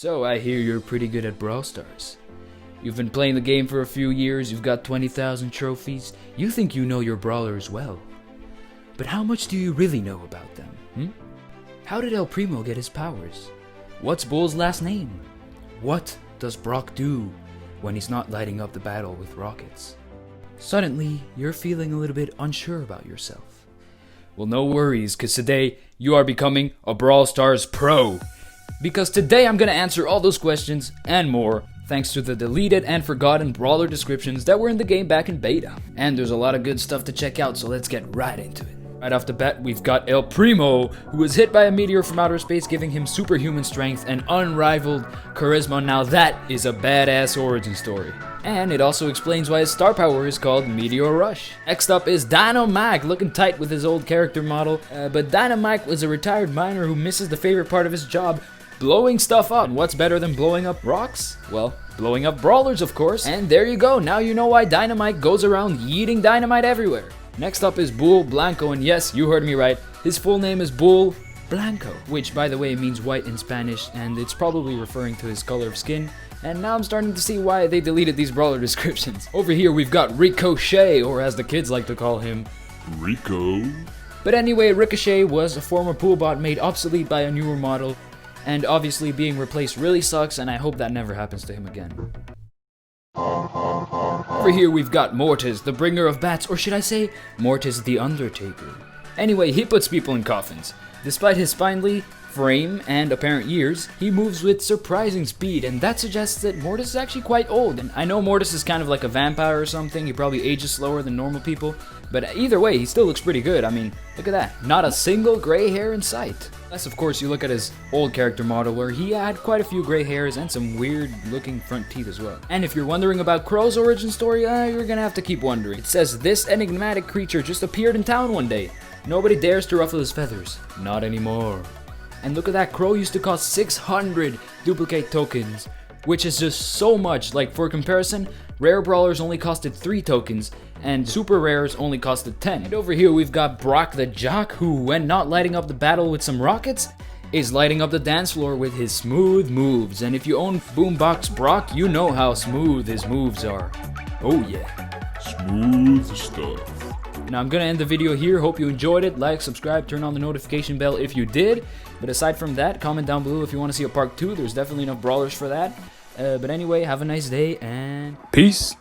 So I hear you're pretty good at Brawl Stars. You've been playing the game for a few years, you've got 20,000 trophies, you think you know your brawlers well. But how much do you really know about them, How did El Primo get his powers? What's Bull's last name? What does Brock do when he's not lighting up the battle with rockets? Suddenly, you're feeling a little bit unsure about yourself. Well, no worries, cause today you are becoming a Brawl Stars pro. Because today I'm gonna answer all those questions and more, thanks to the deleted and forgotten brawler descriptions that were in the game back in beta. And there's a lot of good stuff to check out, so let's get right into it. Right off the bat, we've got El Primo, who was hit by a meteor from outer space, giving him superhuman strength and unrivaled charisma. Now that is a badass origin story. And it also explains why his star power is called Meteor Rush. Next up is Dino Mac, looking tight with his old character model. But Dynamite was a retired miner who misses the favorite part of his job, blowing stuff up. And what's better than blowing up rocks? Well, blowing up brawlers, of course. And there you go, now you know why Dynamite goes around yeeting dynamite everywhere. Next up is Bull Blanco, and yes, you heard me right, his full name is Bull Blanco, which by the way means white in Spanish, and it's probably referring to his color of skin. And now I'm starting to see why they deleted these brawler descriptions. Over here we've got Ricochet, or as the kids like to call him, Rico. But anyway, Ricochet was a former pool bot made obsolete by a newer model, and obviously being replaced really sucks, and I hope that never happens to him again. Over here we've got Mortis, the bringer of bats, or should I say, Mortis the Undertaker. Anyway, he puts people in coffins. Despite his spindly frame and apparent years, he moves with surprising speed, and that suggests that Mortis is actually quite old. And I know Mortis is kind of like a vampire or something, he probably ages slower than normal people, but either way, he still looks pretty good. I mean, look at that, not a single gray hair in sight. Unless of course you look at his old character model where he had quite a few gray hairs and some weird looking front teeth as well. And if you're wondering about Crow's origin story, you're gonna have to keep wondering. It says this enigmatic creature just appeared in town one day. Nobody dares to ruffle his feathers. Not anymore. And look at that, Crow used to cost 600 duplicate tokens, which is just so much. Like, for comparison, rare brawlers only costed 3 tokens, and super rares only costed 10. And over here we've got Brock the Jock, who, when not lighting up the battle with some rockets, is lighting up the dance floor with his smooth moves. And if you own Boombox Brock, you know how smooth his moves are. Oh yeah. Smooth stuff. Now I'm gonna end the video here, hope you enjoyed it. Like, subscribe, turn on the notification bell if you did. But aside from that, comment down below if you want to see a part 2, there's definitely enough brawlers for that. But anyway, have a nice day and Peace.